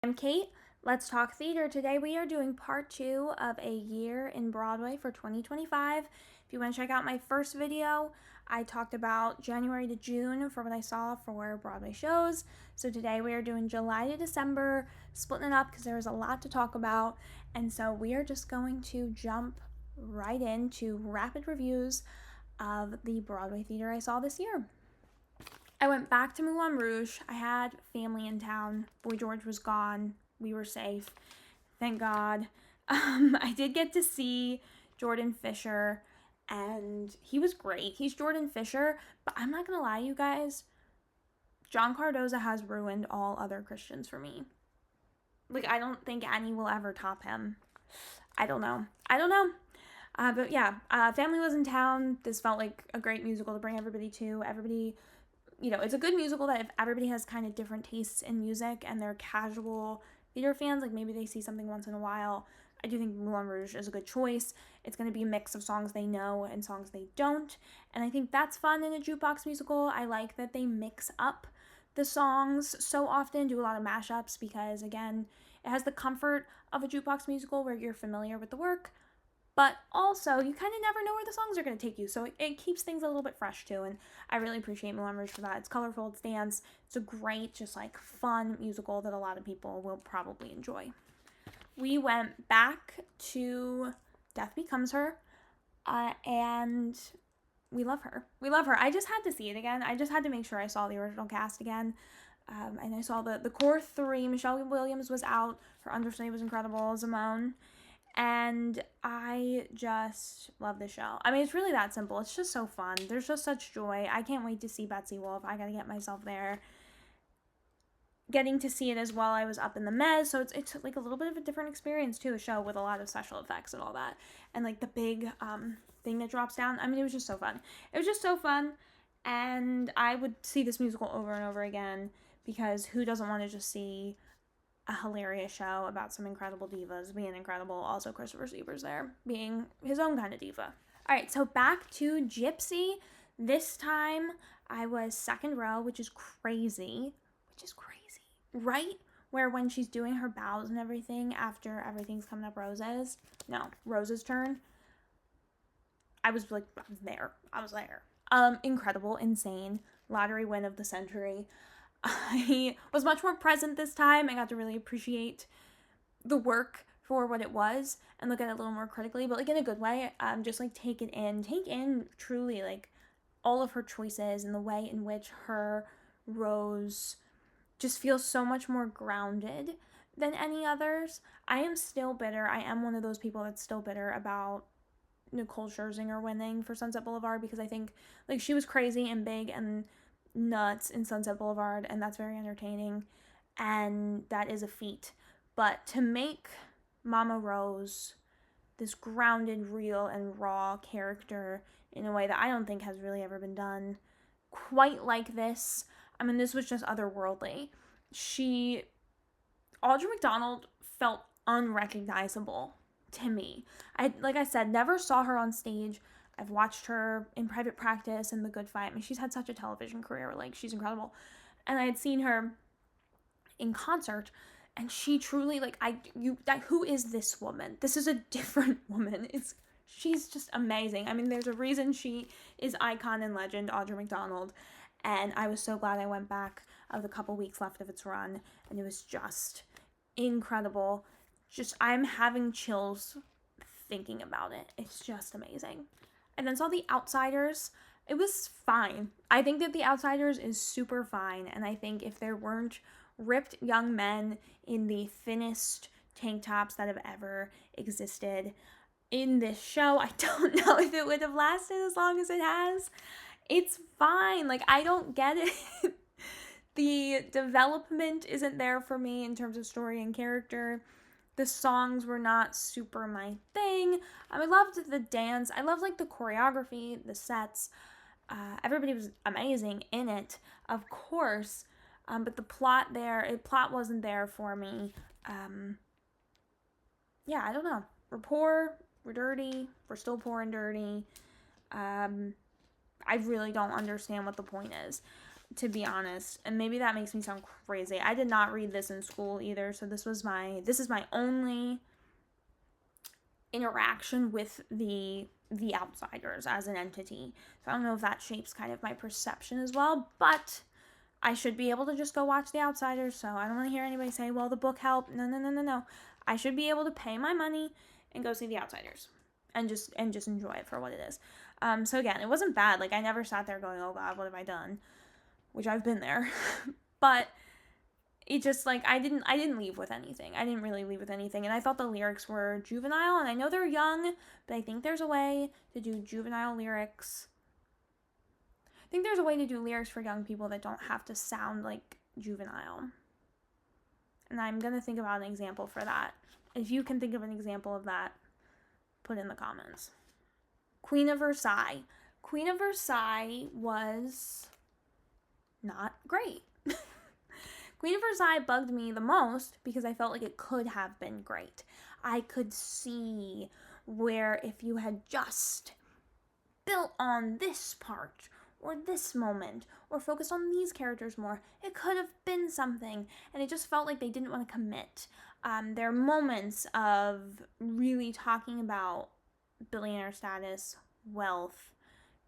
I'm Kate. Let's talk theater. Today we are doing part 2 of A Year in Broadway for 2025. If you want to check out my first video, I talked about January to June for what I saw for Broadway shows. So today we are doing July to December, splitting it up because there is a lot to talk about. And so we are just going to jump right into rapid reviews of the Broadway theater I saw this year. I went back to Moulin Rouge. I had family in town. Boy George was gone. We were safe. Thank God. I did get to see Jordan Fisher, and he was great. He's Jordan Fisher, but I'm not going to lie, you guys. John Cardoza has ruined all other Christians for me. I don't think any will ever top him. I don't know. But yeah, family was in town. This felt like a great musical to bring everybody to. Everybody, it's a good musical that if everybody has kind of different tastes in music and they're casual theater fans, like maybe they see something once in a while, I do think Moulin Rouge is a good choice. It's going to be a mix of songs they know and songs they don't, and I think that's fun in a jukebox musical. I like that they mix up the songs so often, do a lot of mashups, because again, it has the comfort of a jukebox musical where you're familiar with the work, but also you kind of never know where the songs are going to take you, so it keeps things a little bit fresh too, and I really appreciate Moulin Rouge for that. It's colorful, it's dance, it's a great, just like fun musical that a lot of people will probably enjoy. We went back to Death Becomes Her, and we love her. I just had to see it again. I just had to make sure I saw the original cast again. And I saw the core three. Michelle Williams was out. Her understudy was incredible, Simone. And I just love the show. I mean, it's really that simple. It's just so fun. There's just such joy. I can't wait to see Betsy Wolf. I gotta get myself there. Getting to see it as well, I was up in the Mez, so it's like a little bit of a different experience too, a show with a lot of special effects and all that, and like the big thing that drops down. I mean, it was just so fun, and I would see this musical over and over again, because who doesn't want to just see a hilarious show about some incredible divas being incredible? Also, Christopher Sieber's there, being his own kind of diva. All right, so back to Gypsy. This time I was second row, which is crazy, right where when she's doing her bows and everything after everything's coming up Rose's turn, I was there. Incredible, insane, lottery win of the century. I was much more present this time. I got to really appreciate the work for what it was and look at it a little more critically, but like in a good way. Just like take in truly like all of her choices and the way in which her Rose just feels so much more grounded than any others. I am still bitter. I am one of those people that's still bitter about Nicole Scherzinger winning for Sunset Boulevard, because I think like she was crazy and big and nuts in Sunset Boulevard, and that's very entertaining, and that is a feat. But to make Mama Rose this grounded, real, and raw character in a way that I don't think has really ever been done quite like this, I mean, this was just otherworldly. Audra McDonald felt unrecognizable to me. Like I said, never saw her on stage. I've watched her in Private Practice and The Good Fight. I mean, she's had such a television career. Like, she's incredible. And I had seen her in concert, and she truly, who is this woman? This is a different woman. She's just amazing. I mean, there's a reason she is icon and legend, Audra McDonald. And I was so glad I went back of the couple weeks left of its run, and it was just incredible. I'm having chills thinking about it. It's just amazing. And then saw The Outsiders. It was fine. I think that The Outsiders is super fine, and I think if there weren't ripped young men in the thinnest tank tops that have ever existed in this show, I don't know if it would have lasted as long as it has. It's fine. Like, I don't get it. The development isn't there for me in terms of story and character. The songs were not super my thing. I loved the dance. I loved, like, the choreography, the sets. Everybody was amazing in it, of course. But the plot wasn't there for me. Yeah, I don't know. We're poor. We're dirty. We're still poor and dirty. I really don't understand what the point is. to be honest, and maybe that makes me sound crazy, I did not read this in school either, so this is my only interaction with the outsiders as an entity. So I don't know if that shapes kind of my perception as well, but I should be able to just go watch The Outsiders, so I don't want to hear anybody say, well, the book helped. No. I should be able to pay my money and go see The Outsiders and just enjoy it for what it is. So again, it wasn't bad. Like, I never sat there going, oh God, what have I done? Which I've been there. But it just, like, I didn't leave with anything. I didn't really leave with anything. And I thought the lyrics were juvenile, and I know they're young, but I think there's a way to do juvenile lyrics. I think there's a way to do lyrics for young people that don't have to sound like juvenile. And I'm going to think about an example for that. If you can think of an example of that, put in the comments. Queen of Versailles. Queen of Versailles was not great. Queen of Versailles bugged me the most because I felt like it could have been great. I could see where if you had just built on this part or this moment or focused on these characters more, it could have been something. And it just felt like they didn't want to commit. There are moments of really talking about billionaire status, wealth,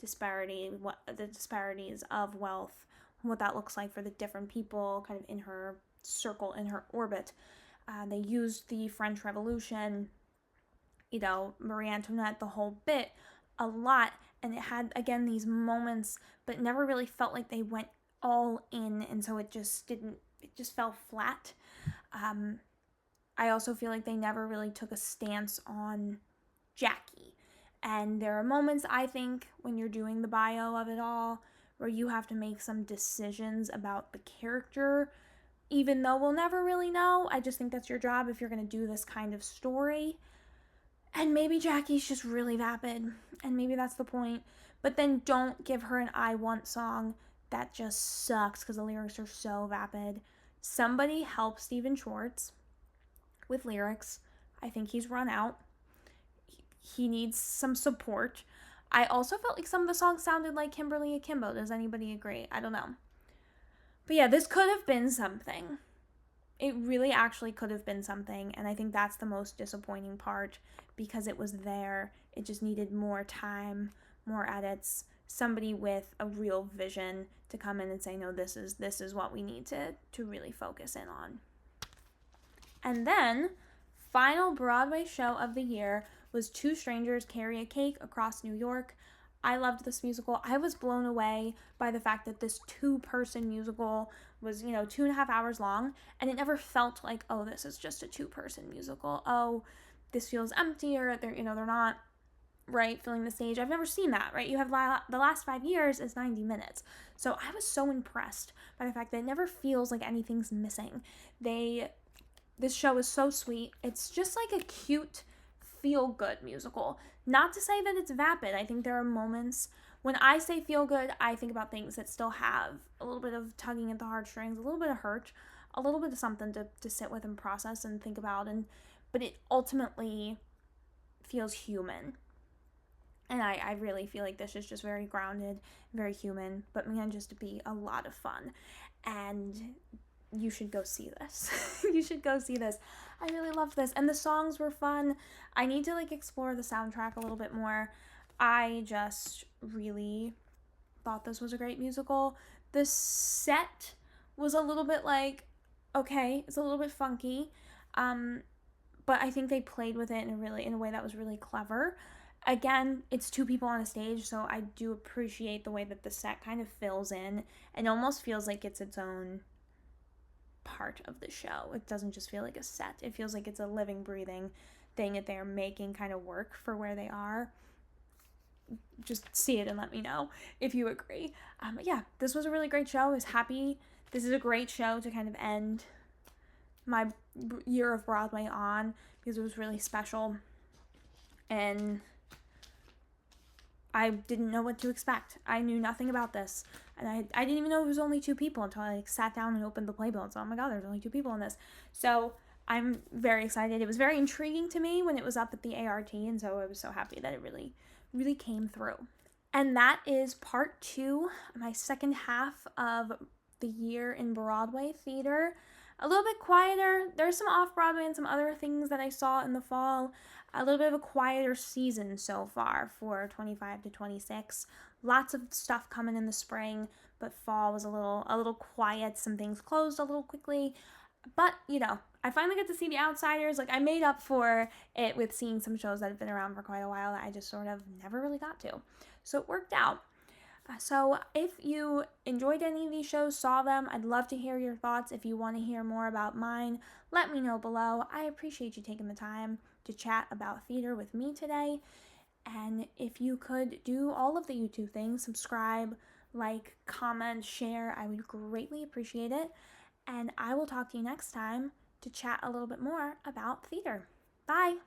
disparity, the disparities of wealth, what that looks like for the different people kind of in her circle, in her orbit. They used the French Revolution, Marie Antoinette, the whole bit, a lot. And it had, again, these moments, but never really felt like they went all in. And so it just fell flat. I also feel like they never really took a stance on Jackie. And there are moments, I think, when you're doing the bio of it all, where you have to make some decisions about the character, even though we'll never really know. I just think that's your job if you're going to do this kind of story. And maybe Jackie's just really vapid, and maybe that's the point. But then don't give her an I Want song. That just sucks because the lyrics are so vapid. Somebody help Stephen Schwartz with lyrics. I think he's run out. He needs some support. I also felt like some of the songs sounded like Kimberly Akimbo. Does anybody agree? I don't know. But yeah, this could have been something. It really actually could have been something, and I think that's the most disappointing part because it was there. It just needed more time, more edits, somebody with a real vision to come in and say, no, this is what we need to really focus in on. And then, final Broadway show of the year was Two Strangers Carry a Cake Across New York. I loved this musical. I was blown away by the fact that this 2-person musical was, 2.5 hours long, and it never felt like, oh, this is just a 2-person musical. Oh, this feels empty, or they're not, right, filling the stage. I've never seen that, right? You have the last 5 years is 90 minutes. So I was so impressed by the fact that it never feels like anything's missing. This show is so sweet. It's just like a cute, feel-good musical. Not to say that it's vapid. I think there are moments when I say feel good, I think about things that still have a little bit of tugging at the heartstrings, a little bit of hurt, a little bit of something to sit with and process and think about, but it ultimately feels human. And I really feel like this is just very grounded, very human, but man, just to be a lot of fun. And you should go see this. You should go see this. I really loved this. And the songs were fun. I need to explore the soundtrack a little bit more. I just really thought this was a great musical. The set was a little bit okay, it's a little bit funky. But I think they played with it in a way that was really clever. Again, it's 2 people on a stage, so I do appreciate the way that the set kind of fills in and almost feels like it's its own part of the show. It doesn't just feel like a set. It feels like it's a living, breathing thing that they're making kind of work for where they are. Just see it and let me know if you agree. Yeah, this was a really great show. I was happy. This is a great show to kind of end my year of Broadway on because it was really special. And I didn't know what to expect. I knew nothing about this. And I didn't even know it was only 2 people until I sat down and opened the playbill and said, oh my God, there's only 2 people in this. So I'm very excited. It was very intriguing to me when it was up at the ART, and so I was so happy that it really, really came through. And that is part 2, my second half of the year in Broadway theater. A little bit quieter. There's some off-Broadway and some other things that I saw in the fall. A little bit of a quieter season so far for 25 to 26. Lots of stuff coming in the spring, but fall was a little quiet. Some things closed a little quickly. But, I finally got to see The Outsiders. Like, I made up for it with seeing some shows that have been around for quite a while that I just sort of never really got to. So it worked out. So if you enjoyed any of these shows, saw them, I'd love to hear your thoughts. If you want to hear more about mine, let me know below. I appreciate you taking the time to chat about theater with me today. And if you could do all of the YouTube things, subscribe, like, comment, share, I would greatly appreciate it. And I will talk to you next time to chat a little bit more about theater. Bye!